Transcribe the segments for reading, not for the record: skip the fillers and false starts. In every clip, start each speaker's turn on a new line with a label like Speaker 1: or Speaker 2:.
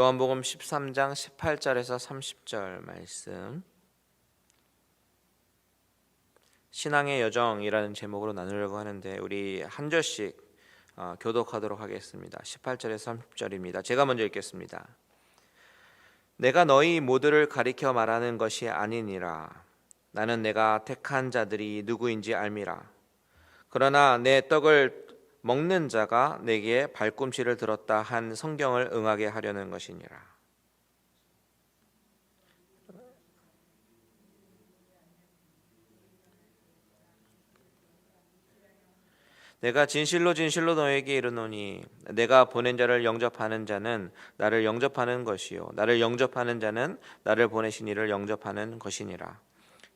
Speaker 1: 요한복음 13장 18절에서 30절 말씀, 신앙의 여정이라는 제목으로 나누려고 하는데 우리 한 절씩 교독하도록 하겠습니다. 18절에서 30절입니다. 제가 먼저 읽겠습니다. 내가 너희 모두를 가리켜 말하는 것이 아니니라. 나는 내가 택한 자들이 누구인지 알미라. 그러나 내 떡을 먹는 자가 내게 발꿈치를 들었다 한 성경을 응하게 하려는 것이니라. 내가 진실로 진실로 너에게 이르노니 내가 보낸 자를 영접하는 자는 나를 영접하는 것이요 나를 영접하는 자는 나를 보내신 이를 영접하는 것이니라.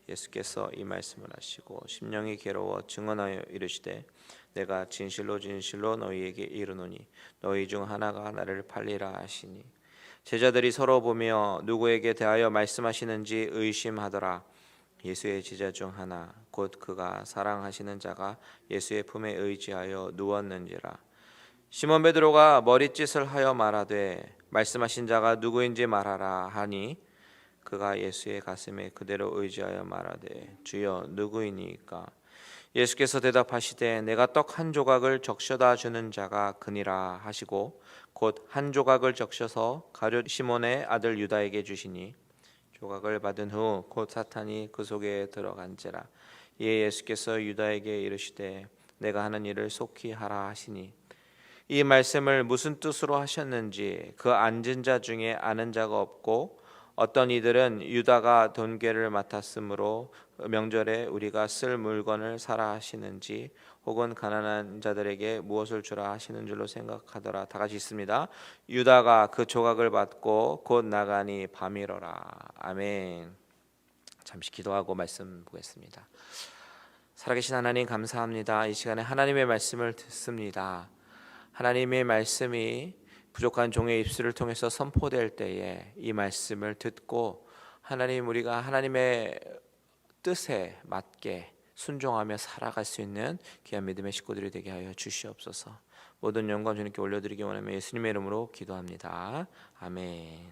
Speaker 1: 예수께서 이 말씀을 하시고 심령이 괴로워 증언하여 이르시되 내가 진실로 진실로 너희에게 이르노니 너희 중 하나가 나를 팔리라 하시니 제자들이 서로 보며 누구에게 대하여 말씀하시는지 의심하더라. 예수의 제자 중 하나 곧 그가 사랑하시는 자가 예수의 품에 의지하여 누웠는지라. 시몬 베드로가 머리짓을 하여 말하되 말씀하신 자가 누구인지 말하라 하니 그가 예수의 가슴에 그대로 의지하여 말하되 주여 누구이니까. 예수께서 대답하시되 내가 떡 한 조각을 적셔다 주는 자가 그니라 하시고 곧 한 조각을 적셔서 가룟 시몬의 아들 유다에게 주시니 조각을 받은 후 곧 사탄이 그 속에 들어간지라. 이에 예수께서 유다에게 이르시되 내가 하는 일을 속히 하라 하시니 이 말씀을 무슨 뜻으로 하셨는지 그 앉은 자 중에 아는 자가 없고 어떤 이들은 유다가 돈궤를 맡았으므로 명절에 우리가 쓸 물건을 사라 하시는지 혹은 가난한 자들에게 무엇을 주라 하시는 줄로 생각하더라. 다 같이 있습니다. 유다가 그 조각을 받고 곧 나가니 밤이로라. 아멘. 잠시 기도하고 말씀 보겠습니다. 살아계신 하나님 감사합니다. 이 시간에 하나님의 말씀을 듣습니다. 하나님의 말씀이 부족한 종의 입술을 통해서 선포될 때에 이 말씀을 듣고 하나님 우리가 하나님의 뜻에 맞게 순종하며 살아갈 수 있는 귀한 믿음의 식구들이 되게 하여 주시옵소서. 모든 영광 주님께 올려드리기 원하며 예수님의 이름으로 기도합니다. 아멘.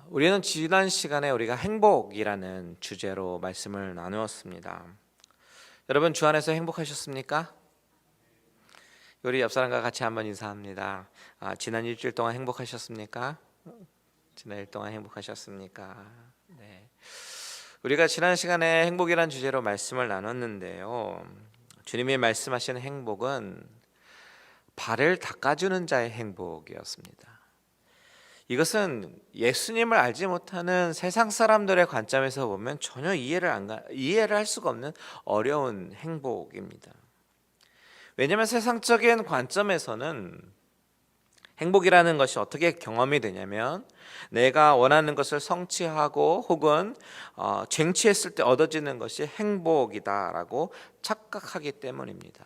Speaker 1: 우리는 지난 시간에 우리가 행복이라는 주제로 말씀을 나누었습니다. 여러분 주 안에서 행복하셨습니까? 우리 옆 사람과 같이 한번 인사합니다. 지난 일주일 동안 행복하셨습니까? 지난 일 동안 행복하셨습니까? 네. 우리가 지난 시간에 행복이란 주제로 말씀을 나눴는데요. 주님이 말씀하시는 행복은 발을 닦아주는 자의 행복이었습니다. 이것은 예수님을 알지 못하는 세상 사람들의 관점에서 보면 전혀 이해를 할 수가 없는 어려운 행복입니다. 왜냐하면 세상적인 관점에서는 행복이라는 것이 어떻게 경험이 되냐면 내가 원하는 것을 성취하고 혹은 쟁취했을 때 얻어지는 것이 행복이다라고 착각하기 때문입니다.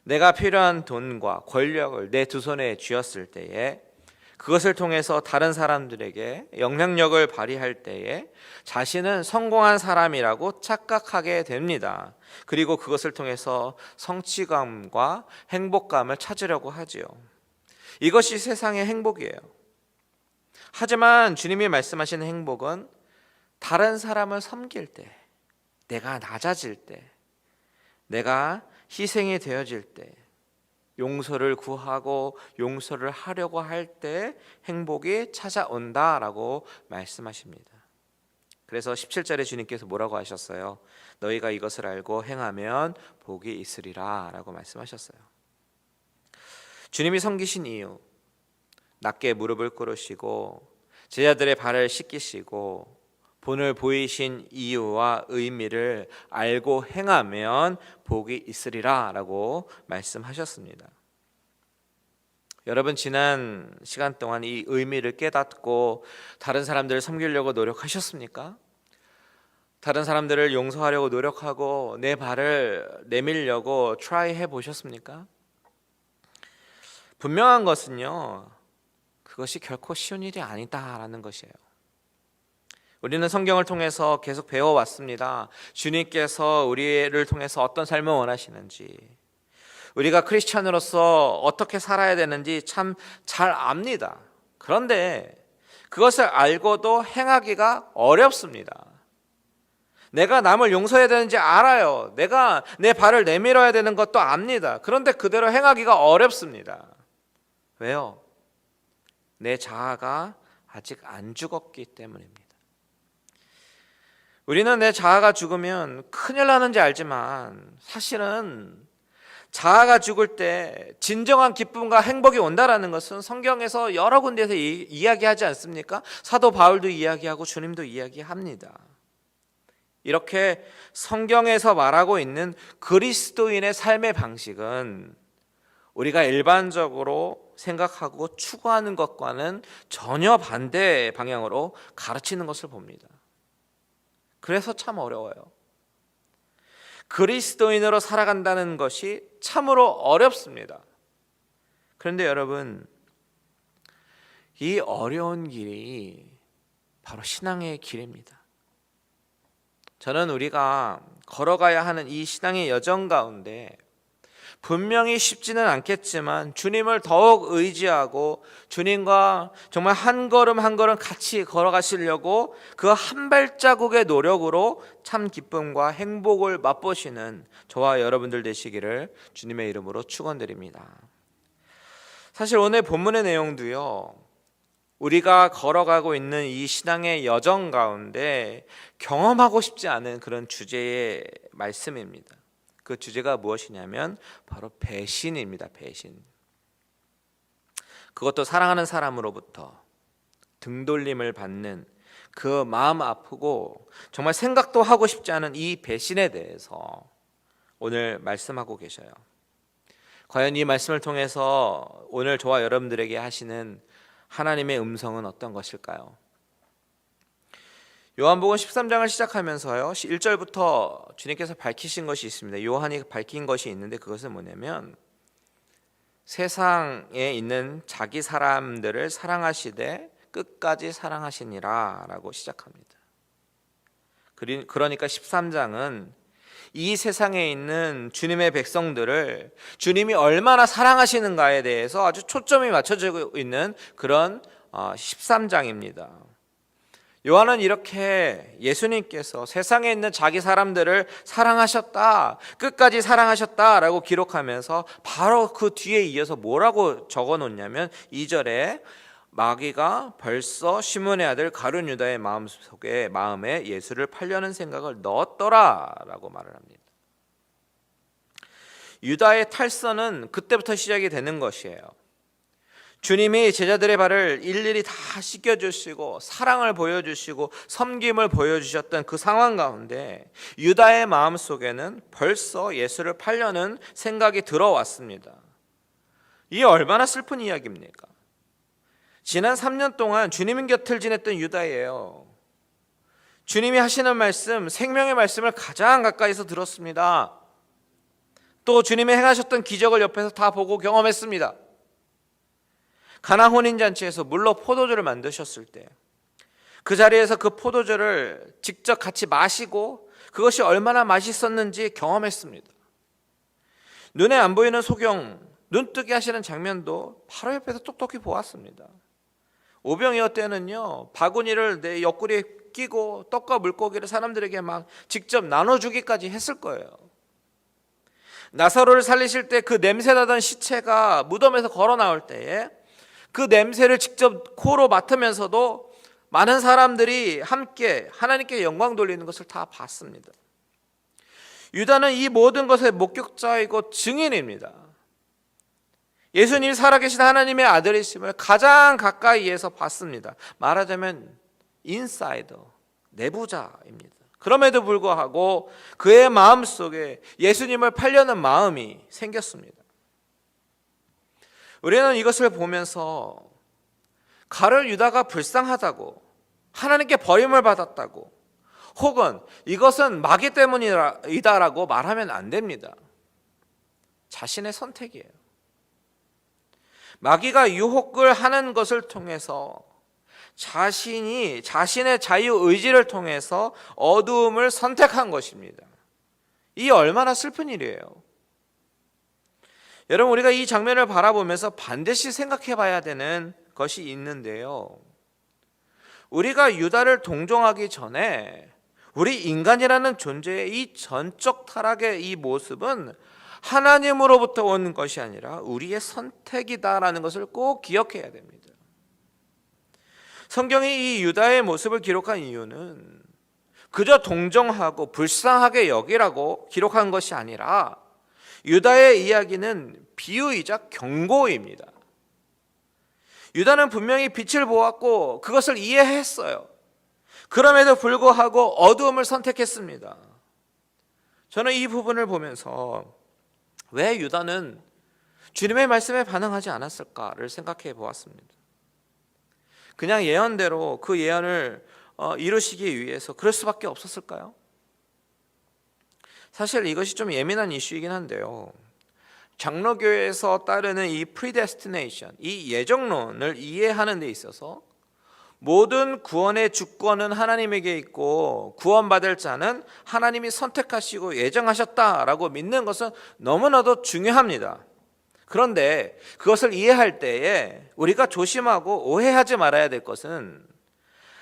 Speaker 1: 내가 필요한 돈과 권력을 내 두 손에 쥐었을 때에 그것을 통해서 다른 사람들에게 영향력을 발휘할 때에 자신은 성공한 사람이라고 착각하게 됩니다. 그리고 그것을 통해서 성취감과 행복감을 찾으려고 하지요. 이것이 세상의 행복이에요. 하지만 주님이 말씀하시는 행복은 다른 사람을 섬길 때, 내가 낮아질 때, 내가 희생이 되어질 때, 용서를 구하고 용서를 하려고 할 때 행복이 찾아온다라고 말씀하십니다. 그래서 17절에 주님께서 뭐라고 하셨어요? 너희가 이것을 알고 행하면 복이 있으리라 라고 말씀하셨어요. 주님이 섬기신 이유, 낮게 무릎을 꿇으시고 제자들의 발을 씻기시고 본을 보이신 이유와 의미를 알고 행하면 복이 있으리라 라고 말씀하셨습니다. 여러분 지난 시간 동안 이 의미를 깨닫고 다른 사람들을 섬기려고 노력하셨습니까? 다른 사람들을 용서하려고 노력하고 내 발을 내밀려고 try 해보셨습니까? 분명한 것은요, 그것이 결코 쉬운 일이 아니다라는 것이에요. 우리는 성경을 통해서 계속 배워왔습니다. 주님께서 우리를 통해서 어떤 삶을 원하시는지, 우리가 크리스찬으로서 어떻게 살아야 되는지 참 잘 압니다. 그런데 그것을 알고도 행하기가 어렵습니다. 내가 남을 용서해야 되는지 알아요. 내가 내 발을 내밀어야 되는 것도 압니다. 그런데 그대로 행하기가 어렵습니다. 왜요? 내 자아가 아직 안 죽었기 때문입니다. 우리는 내 자아가 죽으면 큰일 나는지 알지만 사실은 자아가 죽을 때 진정한 기쁨과 행복이 온다라는 것은 성경에서 여러 군데에서 이야기하지 않습니까? 사도 바울도 이야기하고 주님도 이야기합니다. 이렇게 성경에서 말하고 있는 그리스도인의 삶의 방식은 우리가 일반적으로 생각하고 추구하는 것과는 전혀 반대 방향으로 가르치는 것을 봅니다. 그래서 참 어려워요. 그리스도인으로 살아간다는 것이 참으로 어렵습니다. 그런데 여러분, 이 어려운 길이 바로 신앙의 길입니다. 저는 우리가 걸어가야 하는 이 신앙의 여정 가운데 분명히 쉽지는 않겠지만 주님을 더욱 의지하고 주님과 정말 한 걸음 한 걸음 같이 걸어가시려고 그 한 발자국의 노력으로 참 기쁨과 행복을 맛보시는 저와 여러분들 되시기를 주님의 이름으로 축원드립니다. 사실 오늘 본문의 내용도요, 우리가 걸어가고 있는 이 신앙의 여정 가운데 경험하고 싶지 않은 그런 주제의 말씀입니다. 그 주제가 무엇이냐면 바로 배신입니다. 배신. 그것도 사랑하는 사람으로부터 등돌림을 받는 그 마음 아프고 정말 생각도 하고 싶지 않은 이 배신에 대해서 오늘 말씀하고 계셔요. 과연 이 말씀을 통해서 오늘 저와 여러분들에게 하시는 하나님의 음성은 어떤 것일까요? 요한복음 13장을 시작하면서요 1절부터 주님께서 밝히신 것이 있습니다. 요한이 밝힌 것이 있는데 그것은 뭐냐면 세상에 있는 자기 사람들을 사랑하시되 끝까지 사랑하시니라 라고 시작합니다. 그러니까 13장은 이 세상에 있는 주님의 백성들을 주님이 얼마나 사랑하시는가에 대해서 아주 초점이 맞춰지고 있는 그런 13장입니다. 요한은 이렇게 예수님께서 세상에 있는 자기 사람들을 사랑하셨다, 끝까지 사랑하셨다라고 기록하면서 바로 그 뒤에 이어서 뭐라고 적어 놓냐면 2절에 마귀가 벌써 시몬의 아들 가룟 유다의 마음에 예수를 팔려는 생각을 넣었더라라고 말을 합니다. 유다의 탈선은 그때부터 시작이 되는 것이에요. 주님이 제자들의 발을 일일이 다 씻겨주시고 사랑을 보여주시고 섬김을 보여주셨던 그 상황 가운데 유다의 마음속에는 벌써 예수를 팔려는 생각이 들어왔습니다. 이게 얼마나 슬픈 이야기입니까? 지난 3년 동안 주님 곁을 지냈던 유다예요. 주님이 하시는 말씀, 생명의 말씀을 가장 가까이서 들었습니다. 또 주님이 행하셨던 기적을 옆에서 다 보고 경험했습니다. 가나 혼인잔치에서 물로 포도주를 만드셨을 때 그 자리에서 그 포도주를 직접 같이 마시고 그것이 얼마나 맛있었는지 경험했습니다. 눈에 안 보이는 소경, 눈뜨게 하시는 장면도 바로 옆에서 똑똑히 보았습니다. 오병이어 때는요, 바구니를 내 옆구리에 끼고 떡과 물고기를 사람들에게 막 직접 나눠주기까지 했을 거예요. 나사로를 살리실 때 그 냄새나던 시체가 무덤에서 걸어 나올 때에 그 냄새를 직접 코로 맡으면서도 많은 사람들이 함께 하나님께 영광 돌리는 것을 다 봤습니다. 유다는 이 모든 것의 목격자이고 증인입니다. 예수님이 살아계신 하나님의 아들이심을 가장 가까이에서 봤습니다. 말하자면 인사이더, 내부자입니다. 그럼에도 불구하고 그의 마음속에 예수님을 팔려는 마음이 생겼습니다. 우리는 이것을 보면서 가룟 유다가 불쌍하다고, 하나님께 버림을 받았다고, 혹은 이것은 마귀 때문이다라고 말하면 안 됩니다. 자신의 선택이에요. 마귀가 유혹을 하는 것을 통해서 자신의 자유의지를 통해서 어두움을 선택한 것입니다. 이 얼마나 슬픈 일이에요. 여러분, 우리가 이 장면을 바라보면서 반드시 생각해 봐야 되는 것이 있는데요. 우리가 유다를 동정하기 전에 우리 인간이라는 존재의 이 전적 타락의 이 모습은 하나님으로부터 온 것이 아니라 우리의 선택이다라는 것을 꼭 기억해야 됩니다. 성경이 이 유다의 모습을 기록한 이유는 그저 동정하고 불쌍하게 여기라고 기록한 것이 아니라 유다의 이야기는 비유이자 경고입니다. 유다는 분명히 빛을 보았고 그것을 이해했어요. 그럼에도 불구하고 어두움을 선택했습니다. 저는 이 부분을 보면서 왜 유다는 주님의 말씀에 반응하지 않았을까를 생각해 보았습니다. 그냥 예언대로 그 예언을 이루시기 위해서 그럴 수밖에 없었을까요? 사실 이것이 좀 예민한 이슈이긴 한데요. 장로교에서 따르는 이 predestination, 이 예정론을 이해하는 데 있어서 모든 구원의 주권은 하나님에게 있고 구원받을 자는 하나님이 선택하시고 예정하셨다라고 믿는 것은 너무나도 중요합니다. 그런데 그것을 이해할 때에 우리가 조심하고 오해하지 말아야 될 것은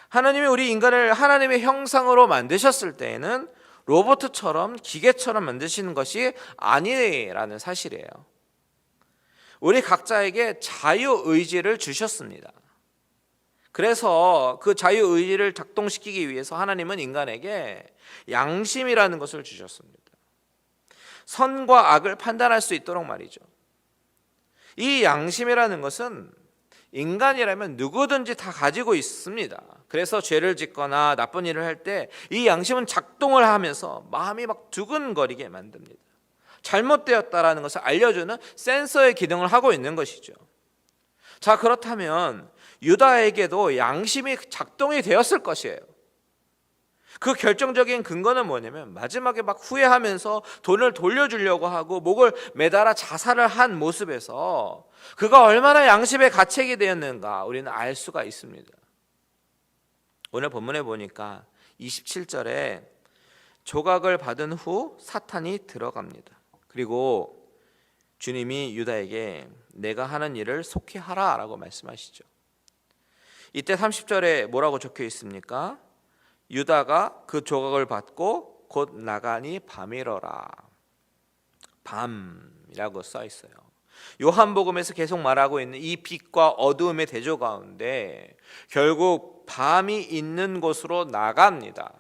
Speaker 1: 하나님이 우리 인간을 하나님의 형상으로 만드셨을 때에는 로봇처럼 기계처럼 만드시는 것이 아니라는 사실이에요. 우리 각자에게 자유의지를 주셨습니다. 그래서 그 자유의지를 작동시키기 위해서 하나님은 인간에게 양심이라는 것을 주셨습니다. 선과 악을 판단할 수 있도록 말이죠. 이 양심이라는 것은 인간이라면 누구든지 다 가지고 있습니다. 그래서 죄를 짓거나 나쁜 일을 할 때 이 양심은 작동을 하면서 마음이 막 두근거리게 만듭니다. 잘못되었다라는 것을 알려주는 센서의 기능을 하고 있는 것이죠. 자, 그렇다면 유다에게도 양심이 작동이 되었을 것이에요. 그 결정적인 근거는 뭐냐면 마지막에 막 후회하면서 돈을 돌려주려고 하고 목을 매달아 자살을 한 모습에서 그가 얼마나 양심의 가책이 되었는가 우리는 알 수가 있습니다. 오늘 본문에 보니까 27절에 조각을 받은 후 사탄이 들어갑니다. 그리고 주님이 유다에게 내가 하는 일을 속히 하라 라고 말씀하시죠. 이때 30절에 뭐라고 적혀 있습니까? 유다가 그 조각을 받고 곧 나가니 밤이러라. 밤이라고 써 있어요. 요한복음에서 계속 말하고 있는 이 빛과 어두움의 대조 가운데 결국 밤이 있는 곳으로 나갑니다.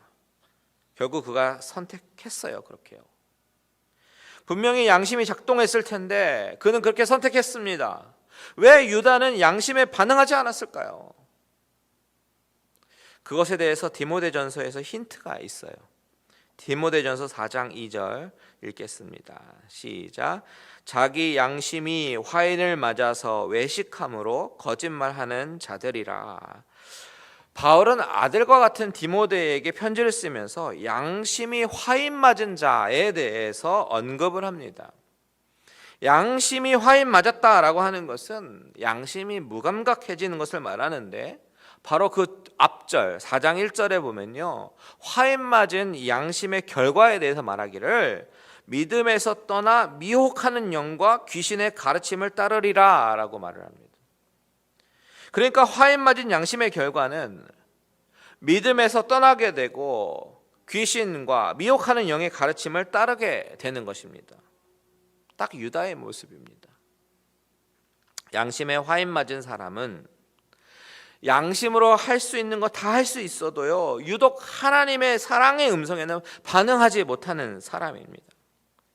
Speaker 1: 결국 그가 선택했어요. 그렇게요. 분명히 양심이 작동했을 텐데 그는 그렇게 선택했습니다. 왜 유다는 양심에 반응하지 않았을까요? 그것에 대해서 디모데전서에서 힌트가 있어요. 디모데전서 4장 2절 읽겠습니다. 시작. 자기 양심이 화인을 맞아서 외식함으로 거짓말하는 자들이라. 바울은 아들과 같은 디모데에게 편지를 쓰면서 양심이 화인 맞은 자에 대해서 언급을 합니다. 양심이 화인 맞았다라고 하는 것은 양심이 무감각해지는 것을 말하는데 바로 그 앞절 4장 1절에 보면요, 화인 맞은 양심의 결과에 대해서 말하기를 믿음에서 떠나 미혹하는 영과 귀신의 가르침을 따르리라 라고 말을 합니다. 그러니까 화인 맞은 양심의 결과는 믿음에서 떠나게 되고 귀신과 미혹하는 영의 가르침을 따르게 되는 것입니다. 딱 유다의 모습입니다. 양심에 화인 맞은 사람은 양심으로 할 수 있는 거 다 할 수 있어도요, 유독 하나님의 사랑의 음성에는 반응하지 못하는 사람입니다.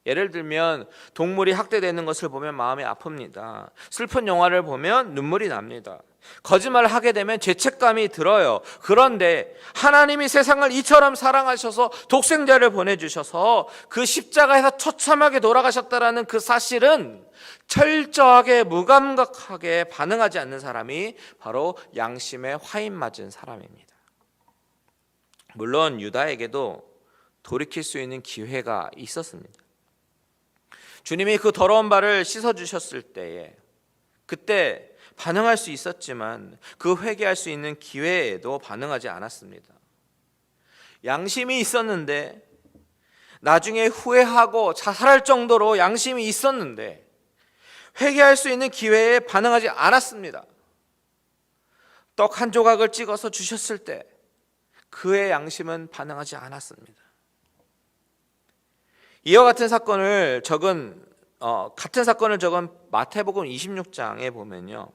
Speaker 1: 예를 들면 동물이 학대되는 것을 보면 마음이 아픕니다. 슬픈 영화를 보면 눈물이 납니다. 거짓말을 하게 되면 죄책감이 들어요. 그런데 하나님이 세상을 이처럼 사랑하셔서 독생자를 보내주셔서 그 십자가에서 처참하게 돌아가셨다라는 그 사실은 철저하게 무감각하게 반응하지 않는 사람이 바로 양심에 화인 맞은 사람입니다. 물론 유다에게도 돌이킬 수 있는 기회가 있었습니다. 주님이 그 더러운 발을 씻어주셨을 때에 그때 반응할 수 있었지만 그 회개할 수 있는 기회에도 반응하지 않았습니다. 양심이 있었는데, 나중에 후회하고 자살할 정도로 양심이 있었는데 회개할 수 있는 기회에 반응하지 않았습니다. 떡 한 조각을 찍어서 주셨을 때 그의 양심은 반응하지 않았습니다. 이와 같은 사건을 적은 마태복음 26장에 보면요,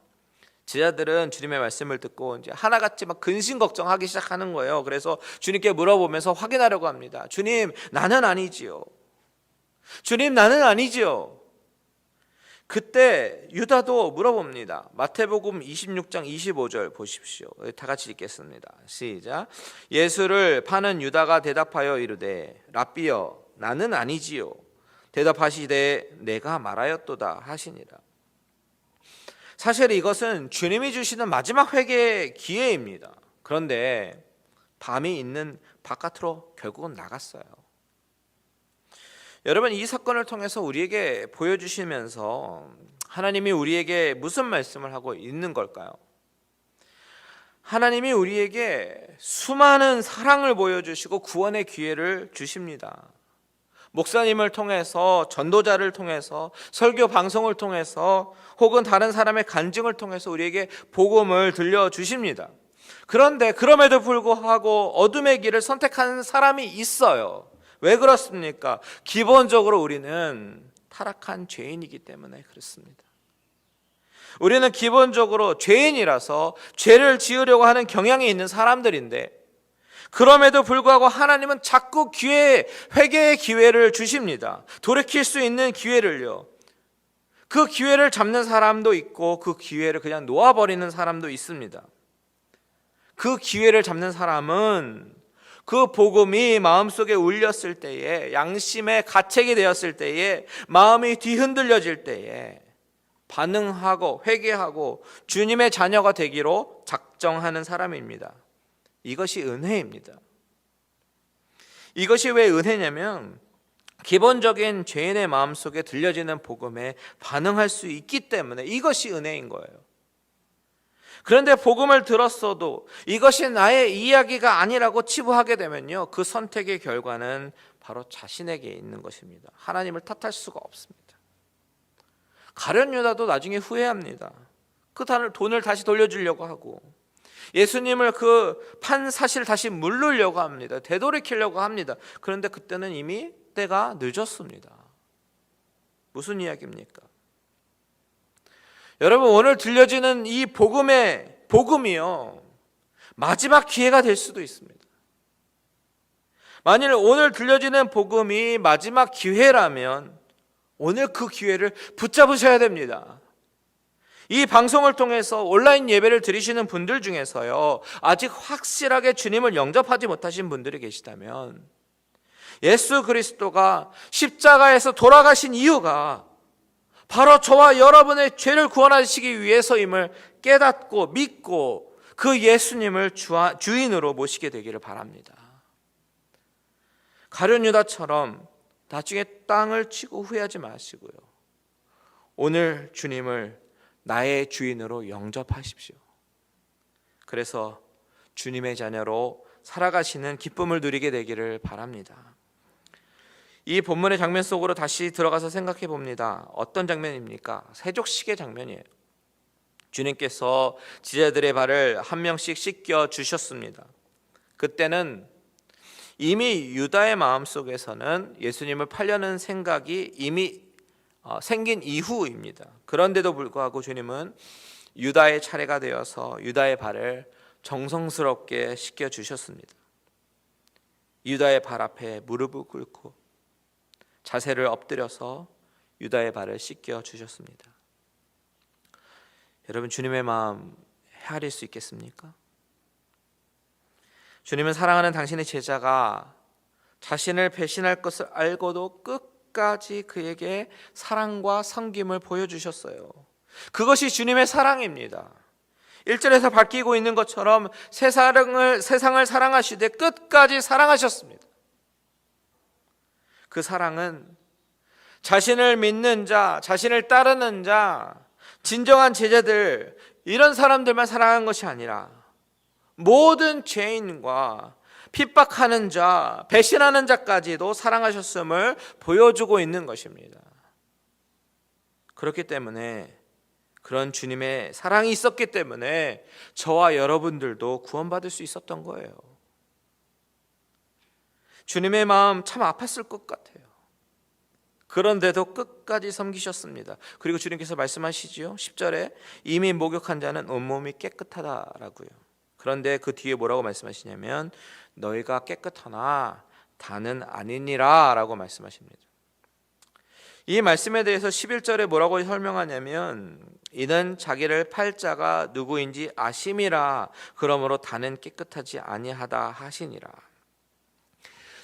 Speaker 1: 제자들은 주님의 말씀을 듣고 이제 하나같이 막 근심 걱정하기 시작하는 거예요. 그래서 주님께 물어보면서 확인하려고 합니다. 주님, 나는 아니지요. 주님, 나는 아니지요. 그때 유다도 물어봅니다. 마태복음 26장 25절 보십시오. 다 같이 읽겠습니다. 시작. 예수를 파는 유다가 대답하여 이르되 랍비여, 나는 아니지요. 대답하시되 내가 말하였도다 하시니라. 사실 이것은 주님이 주시는 마지막 회개의 기회입니다. 그런데 밤이 있는 바깥으로 결국은 나갔어요. 여러분, 이 사건을 통해서 우리에게 보여주시면서 하나님이 우리에게 무슨 말씀을 하고 있는 걸까요? 하나님이 우리에게 수많은 사랑을 보여주시고 구원의 기회를 주십니다. 목사님을 통해서, 전도자를 통해서, 설교 방송을 통해서, 혹은 다른 사람의 간증을 통해서 우리에게 복음을 들려주십니다. 그런데 그럼에도 불구하고 어둠의 길을 선택하는 사람이 있어요. 왜 그렇습니까? 기본적으로 우리는 타락한 죄인이기 때문에 그렇습니다. 우리는 기본적으로 죄인이라서 죄를 지으려고 하는 경향이 있는 사람들인데, 그럼에도 불구하고 하나님은 자꾸 회개의 기회를 주십니다. 돌이킬 수 있는 기회를요. 그 기회를 잡는 사람도 있고 그 기회를 그냥 놓아버리는 사람도 있습니다. 그 기회를 잡는 사람은 그 복음이 마음속에 울렸을 때에, 양심의 가책이 되었을 때에, 마음이 뒤흔들려질 때에 반응하고 회개하고 주님의 자녀가 되기로 작정하는 사람입니다. 이것이 은혜입니다. 이것이 왜 은혜냐면 기본적인 죄인의 마음속에 들려지는 복음에 반응할 수 있기 때문에 이것이 은혜인 거예요. 그런데 복음을 들었어도 이것이 나의 이야기가 아니라고 치부하게 되면요, 그 선택의 결과는 바로 자신에게 있는 것입니다. 하나님을 탓할 수가 없습니다. 가룟 유다도 나중에 후회합니다. 그 돈을 다시 돌려주려고 하고, 예수님을 그 판 사실을 다시 물르려고 합니다. 되돌이키려고 합니다. 그런데 그때는 이미 때가 늦었습니다. 무슨 이야기입니까? 여러분, 오늘 들려지는 이 복음이요, 마지막 기회가 될 수도 있습니다. 만일 오늘 들려지는 복음이 마지막 기회라면 오늘 그 기회를 붙잡으셔야 됩니다. 이 방송을 통해서 온라인 예배를 드리시는 분들 중에서요, 아직 확실하게 주님을 영접하지 못하신 분들이 계시다면, 예수 그리스도가 십자가에서 돌아가신 이유가 바로 저와 여러분의 죄를 구원하시기 위해서임을 깨닫고 믿고 그 예수님을 주인으로 모시게 되기를 바랍니다. 가룟 유다처럼 나중에 땅을 치고 후회하지 마시고요, 오늘 주님을 나의 주인으로 영접하십시오. 그래서 주님의 자녀로 살아가시는 기쁨을 누리게 되기를 바랍니다. 이 본문의 장면 속으로 다시 들어가서 생각해 봅니다. 어떤 장면입니까? 세족식의 장면이에요. 주님께서 제자들의 발을 한 명씩 씻겨 주셨습니다. 그때는 이미 유다의 마음속에서는 예수님을 팔려는 생각이 이미 생긴 이후입니다. 그런데도 불구하고 주님은 유다의 차례가 되어서 유다의 발을 정성스럽게 씻겨 주셨습니다. 유다의 발 앞에 무릎을 꿇고 자세를 엎드려서 유다의 발을 씻겨 주셨습니다. 여러분, 주님의 마음 헤아릴 수 있겠습니까? 주님은 사랑하는 당신의 제자가 자신을 배신할 것을 알고도 끝까지 그에게 사랑과 섬김을 보여주셨어요. 그것이 주님의 사랑입니다. 1절에서 밝히고 있는 것처럼 세상을 사랑하시되 끝까지 사랑하셨습니다. 그 사랑은 자신을 믿는 자, 자신을 따르는 자, 진정한 제자들, 이런 사람들만 사랑한 것이 아니라 모든 죄인과 핍박하는 자, 배신하는 자까지도 사랑하셨음을 보여주고 있는 것입니다. 그렇기 때문에 그런 주님의 사랑이 있었기 때문에 저와 여러분들도 구원받을 수 있었던 거예요. 주님의 마음 참 아팠을 것 같아요. 그런데도 끝까지 섬기셨습니다. 그리고 주님께서 말씀하시지요. 10절에 이미 목욕한 자는 온몸이 깨끗하다라고요. 그런데 그 뒤에 뭐라고 말씀하시냐면 너희가 깨끗하나 다는 아니니라 라고 말씀하십니다. 이 말씀에 대해서 11절에 뭐라고 설명하냐면 이는 자기를 팔 자가 누구인지 아심이라 그러므로 다는 깨끗하지 아니하다 하시니라.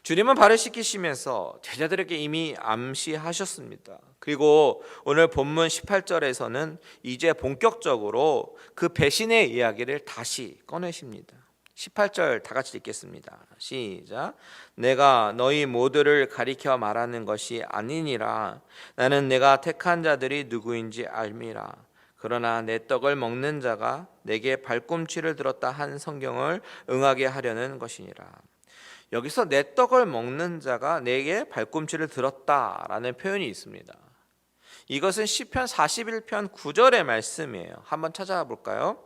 Speaker 1: 주님은 발을 씻기시면서 제자들에게 이미 암시하셨습니다. 그리고 오늘 본문 18절에서는 이제 본격적으로 그 배신의 이야기를 다시 꺼내십니다. 18절 다 같이 읽겠습니다. 시작. 내가 너희 모두를 가리켜 말하는 것이 아니니라. 나는 내가 택한 자들이 누구인지 알미라. 그러나 내 떡을 먹는 자가 내게 발꿈치를 들었다 한 성경을 응하게 하려는 것이니라. 여기서 내 떡을 먹는 자가 내게 발꿈치를 들었다라는 표현이 있습니다. 이것은 시편 41편 9절의 말씀이에요. 한번 찾아볼까요?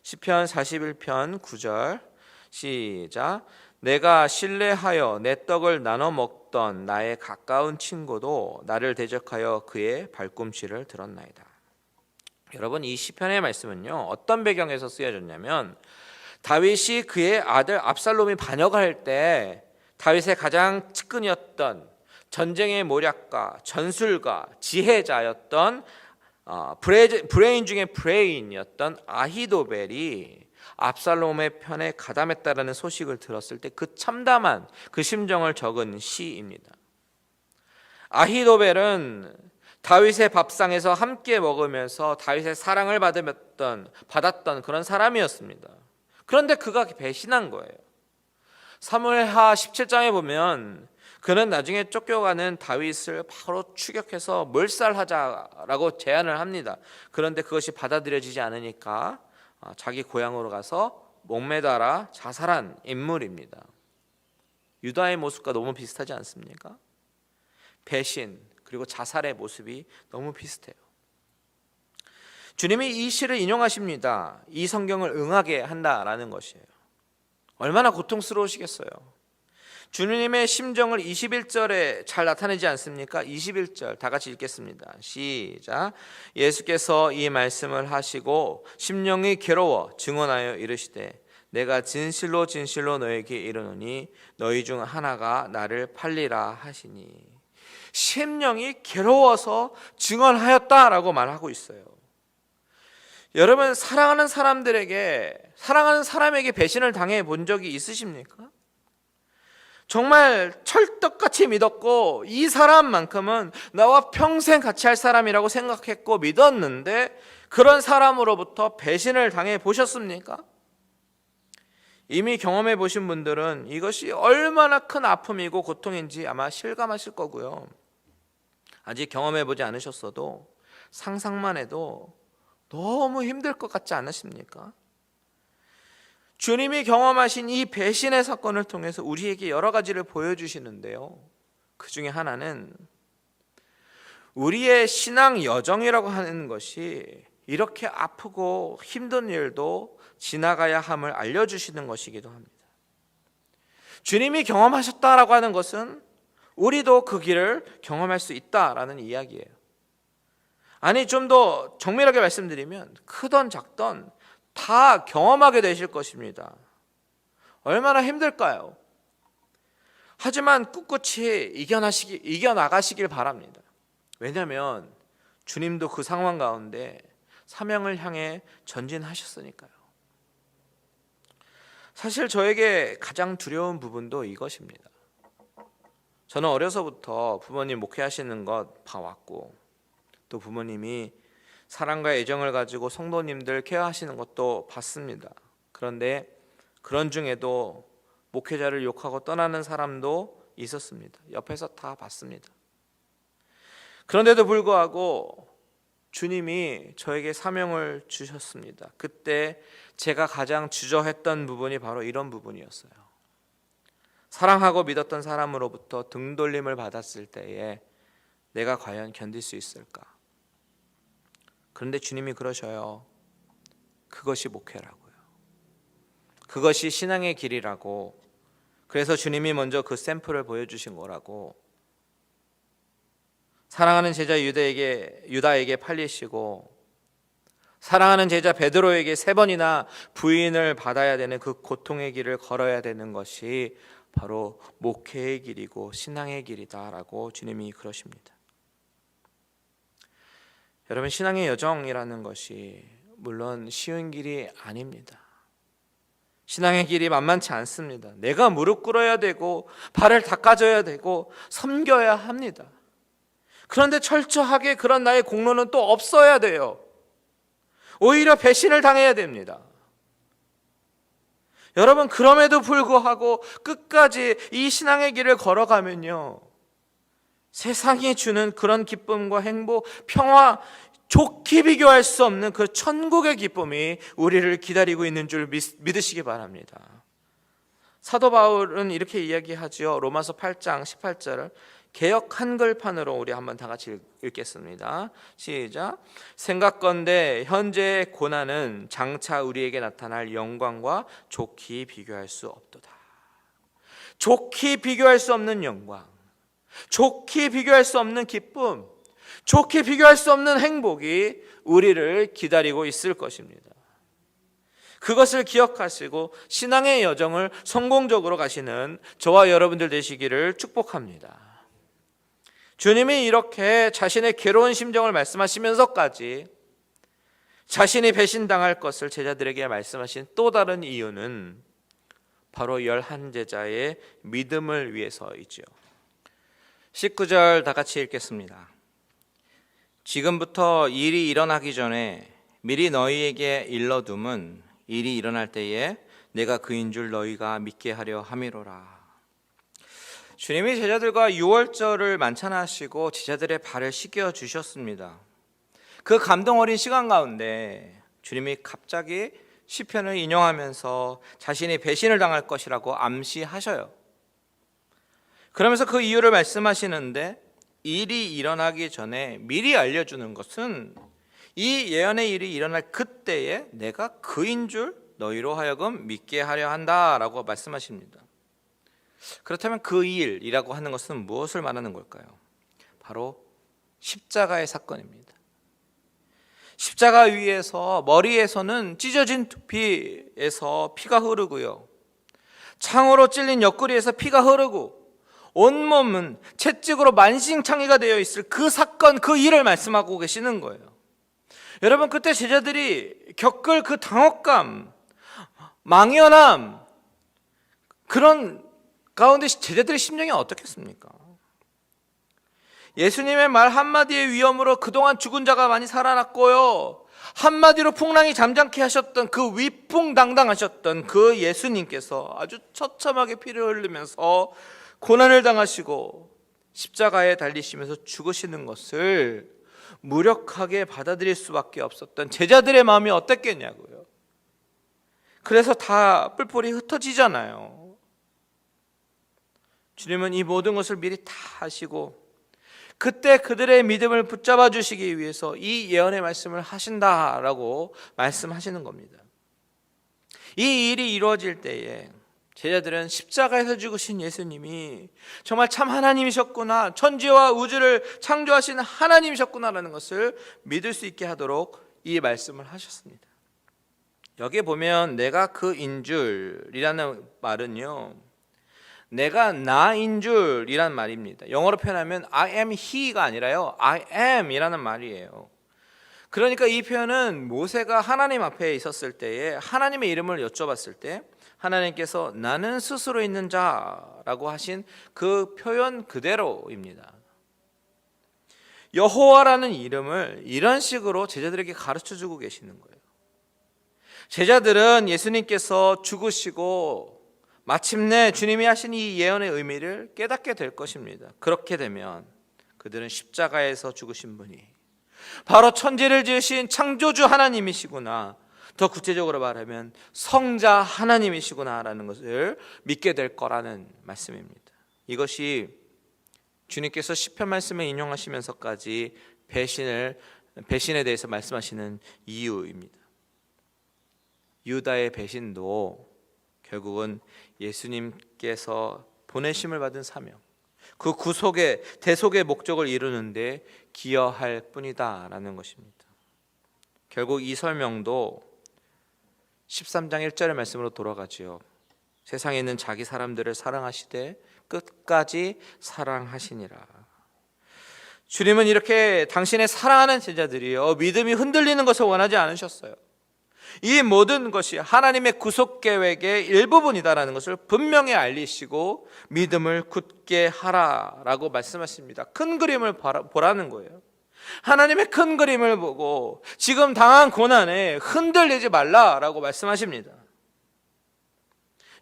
Speaker 1: 시편 41편 9절 시작. 내가 신뢰하여 내 떡을 나눠 먹던 나의 가까운 친구도 나를 대적하여 그의 발꿈치를 들었나이다. 여러분, 이 시편의 말씀은요 어떤 배경에서 쓰여졌냐면 다윗이 그의 아들 압살롬이 반역할 때 다윗의 가장 측근이었던 전쟁의 모략가, 전술가, 지혜자였던 브레인 중에 브레인이었던 아히도벨이 압살롬의 편에 가담했다라는 소식을 들었을 때 그 참담한 그 심정을 적은 시입니다. 아히도벨은 다윗의 밥상에서 함께 먹으면서 다윗의 사랑을 받았던 그런 사람이었습니다. 그런데 그가 배신한 거예요. 사무엘하 17장에 보면 그는 나중에 쫓겨가는 다윗을 바로 추격해서 몰살하자라고 제안을 합니다. 그런데 그것이 받아들여지지 않으니까 자기 고향으로 가서 목매달아 자살한 인물입니다. 유다의 모습과 너무 비슷하지 않습니까? 배신 그리고 자살의 모습이 너무 비슷해요. 주님이 이 시를 인용하십니다. 이 성경을 응하게 한다라는 것이에요. 얼마나 고통스러우시겠어요. 주님의 심정을 21절에 잘 나타내지 않습니까? 21절 다 같이 읽겠습니다. 시작. 예수께서 이 말씀을 하시고 심령이 괴로워 증언하여 이르시되 내가 진실로 진실로 너에게 이르노니 너희 중 하나가 나를 팔리라 하시니. 심령이 괴로워서 증언하였다라고 말하고 있어요. 여러분, 사랑하는 사람에게 배신을 당해 본 적이 있으십니까? 정말 철떡같이 믿었고 이 사람만큼은 나와 평생 같이 할 사람이라고 생각했고 믿었는데 그런 사람으로부터 배신을 당해 보셨습니까? 이미 경험해 보신 분들은 이것이 얼마나 큰 아픔이고 고통인지 아마 실감하실 거고요. 아직 경험해 보지 않으셨어도 상상만 해도 너무 힘들 것 같지 않으십니까? 주님이 경험하신 이 배신의 사건을 통해서 우리에게 여러 가지를 보여주시는데요. 그 중에 하나는 우리의 신앙 여정이라고 하는 것이 이렇게 아프고 힘든 일도 지나가야 함을 알려주시는 것이기도 합니다. 주님이 경험하셨다라고 하는 것은 우리도 그 길을 경험할 수 있다라는 이야기예요. 아니, 좀 더 정밀하게 말씀드리면 크던 작던 다 경험하게 되실 것입니다. 얼마나 힘들까요? 하지만 꿋꿋이 이겨나가시길 바랍니다. 왜냐하면 주님도 그 상황 가운데 사명을 향해 전진하셨으니까요. 사실 저에게 가장 두려운 부분도 이것입니다. 저는 어려서부터 부모님 목회하시는 것 봐왔고 또 부모님이 사랑과 애정을 가지고 성도님들 케어하시는 것도 봤습니다. 그런데 그런 중에도 목회자를 욕하고 떠나는 사람도 있었습니다. 옆에서 다 봤습니다. 그런데도 불구하고 주님이 저에게 사명을 주셨습니다. 그때 제가 가장 주저했던 부분이 바로 이런 부분이었어요. 사랑하고 믿었던 사람으로부터 등돌림을 받았을 때에 내가 과연 견딜 수 있을까? 그런데 주님이 그러셔요. 그것이 목회라고요. 그것이 신앙의 길이라고. 그래서 주님이 먼저 그 샘플을 보여주신 거라고. 사랑하는 제자 유다에게 팔리시고 사랑하는 제자 베드로에게 3번이나 부인을 받아야 되는 그 고통의 길을 걸어야 되는 것이 바로 목회의 길이고 신앙의 길이다라고 주님이 그러십니다. 여러분, 신앙의 여정이라는 것이 물론 쉬운 길이 아닙니다. 신앙의 길이 만만치 않습니다. 내가 무릎 꿇어야 되고 발을 닦아줘야 되고 섬겨야 합니다. 그런데 철저하게 그런 나의 공로는 또 없어야 돼요. 오히려 배신을 당해야 됩니다. 여러분, 그럼에도 불구하고 끝까지 이 신앙의 길을 걸어가면요, 세상이 주는 그런 기쁨과 행복, 평화, 좋게 비교할 수 없는 그 천국의 기쁨이 우리를 기다리고 있는 줄 믿으시기 바랍니다. 사도 바울은 이렇게 이야기하지요. 로마서 8장 18절을 개역 한글판으로 우리 한번 다 같이 읽겠습니다. 시작. 생각건대 현재의 고난은 장차 우리에게 나타날 영광과 좋게 비교할 수 없도다. 좋게 비교할 수 없는 영광, 좋게 비교할 수 없는 기쁨, 좋게 비교할 수 없는 행복이 우리를 기다리고 있을 것입니다. 그것을 기억하시고 신앙의 여정을 성공적으로 가시는 저와 여러분들 되시기를 축복합니다. 주님이 이렇게 자신의 괴로운 심정을 말씀하시면서까지 자신이 배신당할 것을 제자들에게 말씀하신 또 다른 이유는 바로 11제자의 믿음을 위해서이죠. 19절 다 같이 읽겠습니다. 지금부터 일이 일어나기 전에 미리 너희에게 일러둠은 일이 일어날 때에 내가 그인 줄 너희가 믿게 하려 함이로라. 주님이 제자들과 유월절을 만찬하시고 제자들의 발을 씻겨 주셨습니다. 그 감동 어린 시간 가운데 주님이 갑자기 시편을 인용하면서 자신이 배신을 당할 것이라고 암시하셔요. 그러면서 그 이유를 말씀하시는데, 일이 일어나기 전에 미리 알려주는 것은 이 예언의 일이 일어날 그때에 내가 그인 줄 너희로 하여금 믿게 하려 한다라고 말씀하십니다. 그렇다면 그 일이라고 하는 것은 무엇을 말하는 걸까요? 바로 십자가의 사건입니다. 십자가 위에서 머리에서는 찢어진 두피에서 피가 흐르고요, 창으로 찔린 옆구리에서 피가 흐르고 온몸은 채찍으로 만신창이가 되어 있을 그 사건, 그 일을 말씀하고 계시는 거예요. 여러분, 그때 제자들이 겪을 그 당혹감, 망연함, 그런 가운데 제자들의 심정이 어떻겠습니까? 예수님의 말 한마디의 위엄으로 그동안 죽은 자가 많이 살아났고요, 한마디로 풍랑이 잠잠케 하셨던 그 위풍당당하셨던 그 예수님께서 아주 처참하게 피를 흘리면서 고난을 당하시고 십자가에 달리시면서 죽으시는 것을 무력하게 받아들일 수밖에 없었던 제자들의 마음이 어땠겠냐고요. 그래서 다 뿔뿔이 흩어지잖아요. 주님은 이 모든 것을 미리 다 하시고 그때 그들의 믿음을 붙잡아 주시기 위해서 이 예언의 말씀을 하신다라고 말씀하시는 겁니다. 이 일이 이루어질 때에 제자들은 십자가에서 죽으신 예수님이 정말 참 하나님이셨구나, 천지와 우주를 창조하신 하나님이셨구나라는 것을 믿을 수 있게 하도록 이 말씀을 하셨습니다. 여기에 보면 내가 그인 줄이라는 말은요, 내가 나인 줄이란 말입니다. 영어로 표현하면 I am he가 아니라요, I am 이라는 말이에요. 그러니까 이 표현은 모세가 하나님 앞에 있었을 때에 하나님의 이름을 여쭤봤을 때 하나님께서 나는 스스로 있는 자라고 하신 그 표현 그대로입니다. 여호와라는 이름을 이런 식으로 제자들에게 가르쳐주고 계시는 거예요. 제자들은 예수님께서 죽으시고 마침내 주님이 하신 이 예언의 의미를 깨닫게 될 것입니다. 그렇게 되면 그들은 십자가에서 죽으신 분이 바로 천지를 지으신 창조주 하나님이시구나, 더 구체적으로 말하면 성자 하나님이시구나라는 것을 믿게 될 거라는 말씀입니다. 이것이 주님께서 시편 말씀을 인용하시면서까지 배신을 배신에 대해서 말씀하시는 이유입니다. 유다의 배신도 결국은 예수님께서 보내심을 받은 사명, 그 구속의 대속의 목적을 이루는데 기여할 뿐이다라는 것입니다. 결국 이 설명도 13장 1절의 말씀으로 돌아가지요. 세상에 있는 자기 사람들을 사랑하시되 끝까지 사랑하시니라. 주님은 이렇게 당신의 사랑하는 제자들이요, 믿음이 흔들리는 것을 원하지 않으셨어요. 이 모든 것이 하나님의 구속 계획의 일부분이다라는 것을 분명히 알리시고 믿음을 굳게 하라라고 말씀하십니다. 큰 그림을 보라는 거예요. 하나님의 큰 그림을 보고 지금 당한 고난에 흔들리지 말라라고 말씀하십니다.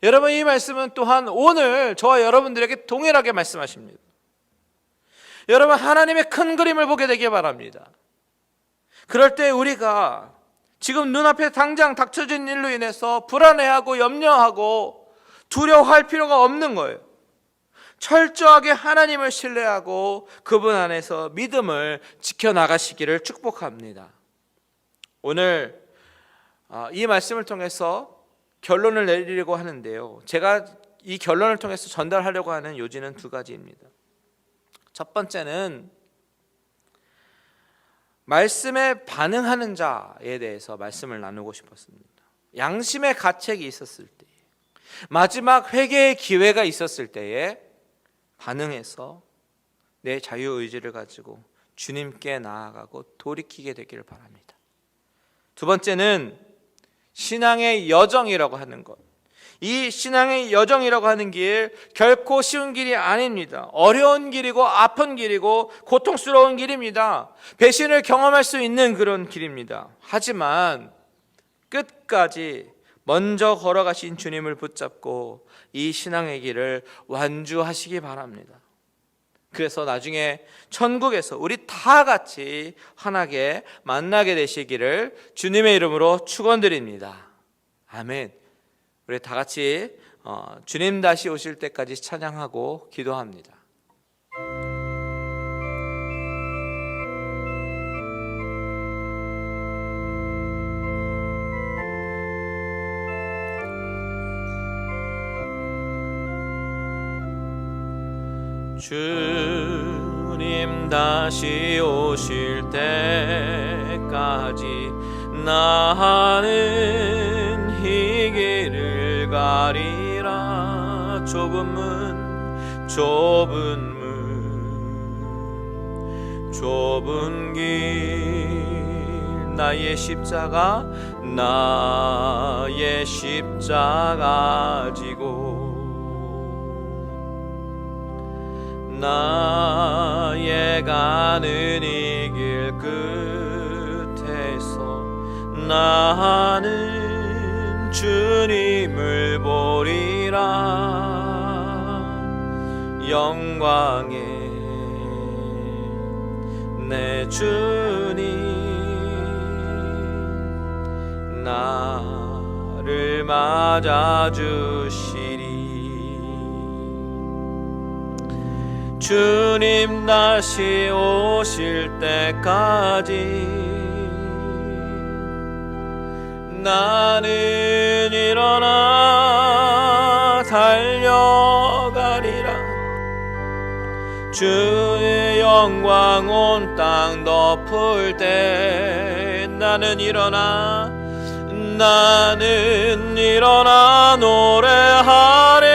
Speaker 1: 여러분, 이 말씀은 또한 오늘 저와 여러분들에게 동일하게 말씀하십니다. 여러분, 하나님의 큰 그림을 보게 되길 바랍니다. 그럴 때 우리가 지금 눈앞에 당장 닥쳐진 일로 인해서 불안해하고 염려하고 두려워할 필요가 없는 거예요. 철저하게 하나님을 신뢰하고 그분 안에서 믿음을 지켜나가시기를 축복합니다. 오늘 이 말씀을 통해서 결론을 내리려고 하는데요, 제가 이 결론을 통해서 전달하려고 하는 요지는 두 가지입니다. 첫 번째는 말씀에 반응하는 자에 대해서 말씀을 나누고 싶었습니다. 양심의 가책이 있었을 때, 마지막 회개의 기회가 있었을 때에 반응해서 내 자유의지를 가지고 주님께 나아가고 돌이키게 되기를 바랍니다. 두 번째는 신앙의 여정이라고 하는 것. 이 신앙의 여정이라고 하는 길, 결코 쉬운 길이 아닙니다. 어려운 길이고 아픈 길이고 고통스러운 길입니다. 배신을 경험할 수 있는 그런 길입니다. 하지만 끝까지 먼저 걸어가신 주님을 붙잡고 이 신앙의 길을 완주하시기 바랍니다. 그래서 나중에 천국에서 우리 다 같이 환하게 만나게 되시기를 주님의 이름으로 축원드립니다. 아멘. 우리 다 같이 주님 다시 오실 때까지 찬양하고 기도합니다. 주님 다시 오실 때까지 나는 이 길을 가리라. 좁은 문 좁은 길, 나의 십자가 지고 나의 가는 이 길 끝에서 나는 주님을 보리라. 영광의 내 주님 나를 맞아주시리. 주님 다시 오실 때까지 나는 일어나 달려가리라. 주의 영광 온 땅 덮을 때 나는 일어나 노래하리.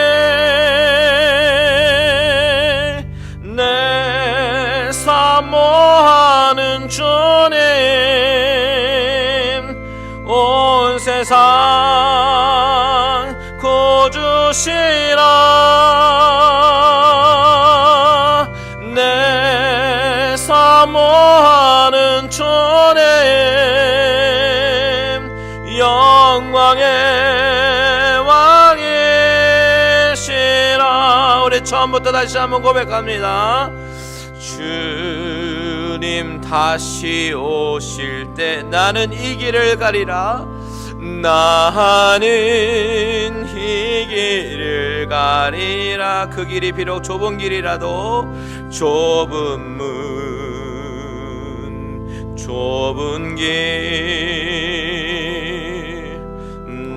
Speaker 1: 내 사모하는 주님 온 세상 구주시라. 내 사모하는 주님 영광의 왕이시라. 우리 처음부터 다시 한번 고백합니다. 주님 다시 오실 때 나는 이 길을 가리라. 나는 이 길을 가리라. 그 길이 비록 좁은 길이라도 좁은 문 좁은 길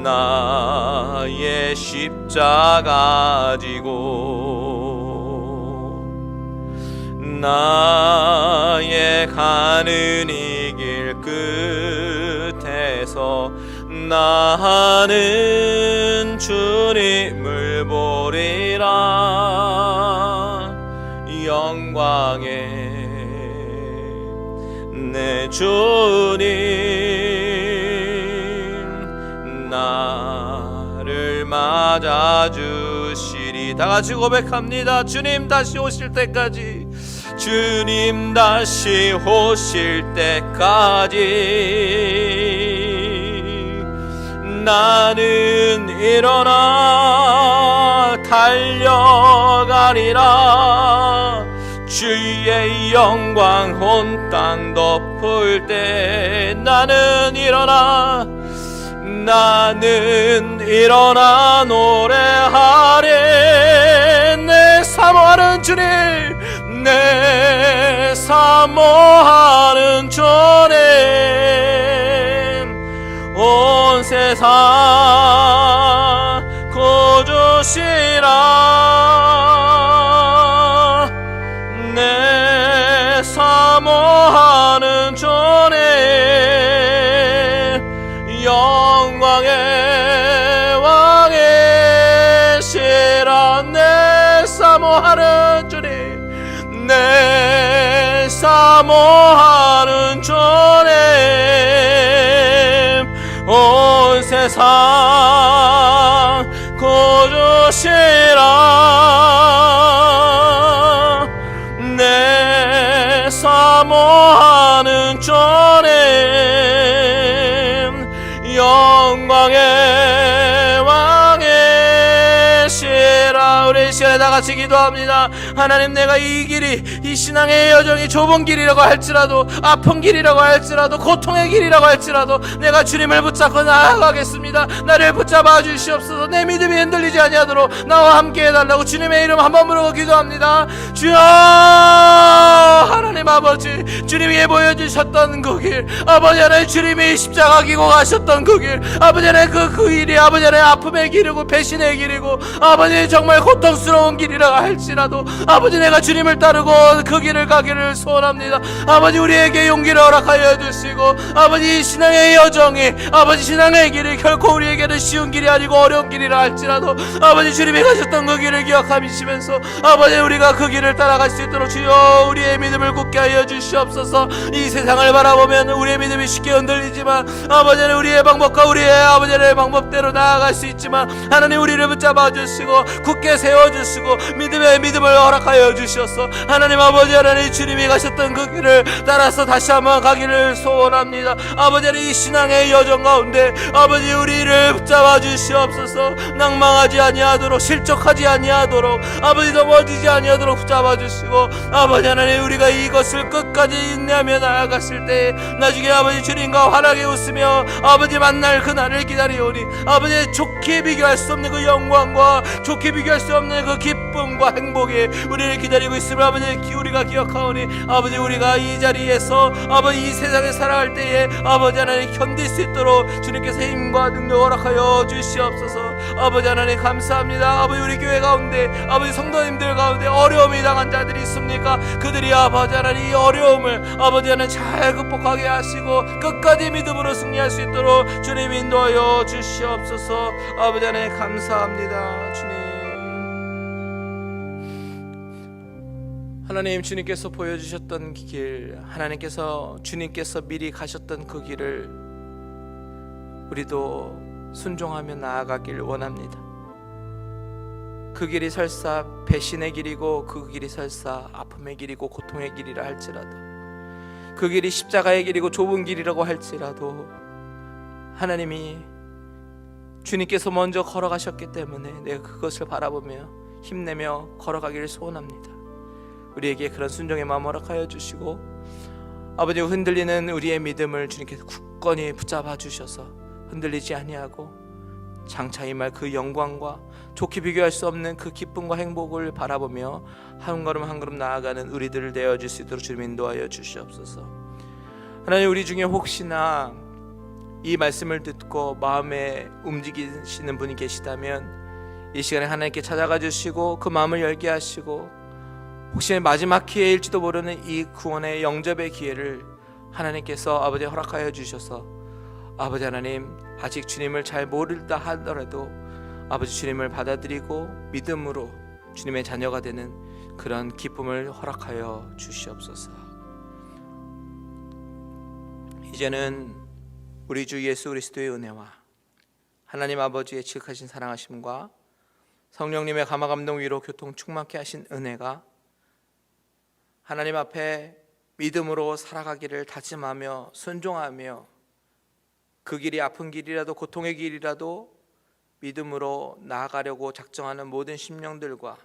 Speaker 1: 나의 십자가 지고 나의 가는 이 길 끝에서 나는 주님을 보리라. 영광의 내 주님 나를 맞아주시리. 다같이 고백합니다. 주님 다시 오실 때까지, 주님 다시 오실 때까지 나는 일어나 달려가리라. 주의 영광 온 땅 덮을 때 나는 일어나 노래하리. 내 사모하는 주님, 내 사모하는 주님, 온 세상 구주시라. 내 사모하는 주님, 영광의 왕이시라. 내 사모하는 주님, 내 사모하는 주님, 온 세상 구주시라. 내 사모하는 주님, 영광의 왕이시라. 우리 이 시간에 다같이 기도합니다. 하나님, 내가 이 길이, 이 신앙의 여정이 좁은 길이라고 할지라도, 아픈 길이라고 할지라도, 고통의 길이라고 할지라도 내가 주님을 붙잡고 나아가겠습니다. 나를 붙잡아 주시옵소서. 내 믿음이 흔들리지 아니하도록 나와 함께 해달라고 주님의 이름 한번 부르고 기도합니다. 주여, 하나님 아버지, 주님이 보여주셨던 그 길, 아버지 하나님, 주님이 십자가 지고 가셨던 그 길, 아버지 하나님, 그 일이 아버지 하나님 아픔의 길이고 배신의 길이고 아버지 정말 고통스러운 길이라 할지라도 아버지 내가 주님을 따르고 그 길을 가기를 소원합니다. 아버지 우리에게 용기를 허락하여 주시고, 아버지 신앙의 여정이, 아버지 신앙의 길이 결코 우리에게는 쉬운 길이 아니고 어려운 길이라 할지라도 아버지 주님이 가셨던 그 길을 기억하시면서 아버지 우리가 그 길을 따라갈 수 있도록 주여 우리의 믿음을 굳게 하여 주시옵소서. 이 세상을 바라보면 우리의 믿음이 쉽게 흔들리지만 아버지는 우리의 방법과 우리의 아버지의 방법대로 나아갈 수 있지만 하나님 우리를 붙잡아 주시고 굳게 세워주시고 믿음을 허락하여 주셔서 하나님 아버지 하나님 주님이 가셨던 그 길을 따라서 다시 한번 가기를 소원합니다. 아버지 이 신앙의 여정 가운데 아버지 우리를 붙잡아 주시옵소서. 낭망하지 아니하도록, 실족하지 아니하도록, 아버지 넘어지지 아니하도록 붙잡아 주시고 아버지 하나님 우리가 이것을 끝까지 인내하며 나아갔을 때 나중에 아버지 주님과 환하게 웃으며 아버지 만날 그날을 기다리오니 아버지 좋게 비교할 수 없는 그 영광과 좋게 비교할 수 없는 그 기쁨과 행복이 우리를 기다리고 있음을 아버지 우리가 기억하오니 아버지 우리가 이 자리에서 아버지 이 세상에 살아갈 때에 아버지 하나님 견딜 수 있도록 주님께서 힘과 능력 허락하여 주시옵소서. 아버지 하나님 감사합니다. 아버지 우리 교회 가운데 아버지 성도님들 가운데 어려움이 당한 자들이 있습니까? 그들이 아버지 하나님 이 어려움을 아버지 하나님 잘 극복하게 하시고 끝까지 믿음으로 승리할 수 있도록 주님 인도하여 주시옵소서. 아버지 하나님 감사합니다. 주님 하나님 주님께서 보여주셨던 길, 하나님께서 주님께서 미리 가셨던 그 길을 우리도 순종하며 나아가길 원합니다. 그 길이 설사 배신의 길이고 그 길이 설사 아픔의 길이고 고통의 길이라 할지라도 그 길이 십자가의 길이고 좁은 길이라고 할지라도 하나님이 주님께서 먼저 걸어가셨기 때문에 내가 그것을 바라보며 힘내며 걸어가기를 소원합니다. 우리에게 그런 순종의 마음 허락하여 주시고 아버지 흔들리는 우리의 믿음을 주님께서 굳건히 붙잡아 주셔서 흔들리지 아니하고 장차 임할 그 영광과 좋게 비교할 수 없는 그 기쁨과 행복을 바라보며 한 걸음 한 걸음 나아가는 우리들을 되어줄 수 있도록 주님 인도하여 주시옵소서.
Speaker 2: 하나님, 우리 중에 혹시나 이 말씀을 듣고 마음에 움직이시는 분이 계시다면 이 시간에 하나님께 찾아가 주시고 그 마음을 열게 하시고, 혹시 마지막 기회일지도 모르는 이 구원의 영접의 기회를 하나님께서 아버지 허락하여 주셔서, 아버지 하나님, 아직 주님을 잘 모르다 하더라도 아버지 주님을 받아들이고 믿음으로 주님의 자녀가 되는 그런 기쁨을 허락하여 주시옵소서. 이제는 우리 주 예수 그리스도의 은혜와 하나님 아버지의 지극하신 사랑하심과 성령님의 감화 감동 위로 교통 충만케 하신 은혜가 하나님 앞에 믿음으로 살아가기를 다짐하며 순종하며, 그 길이 아픈 길이라도 고통의 길이라도 믿음으로 나아가려고 작정하는 모든 심령들과,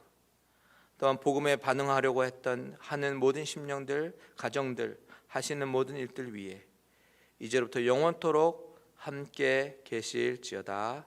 Speaker 2: 또한 복음에 반응하려고 하는 모든 심령들, 가정들, 하시는 모든 일들 위에 이제부터 영원토록 함께 계실지어다.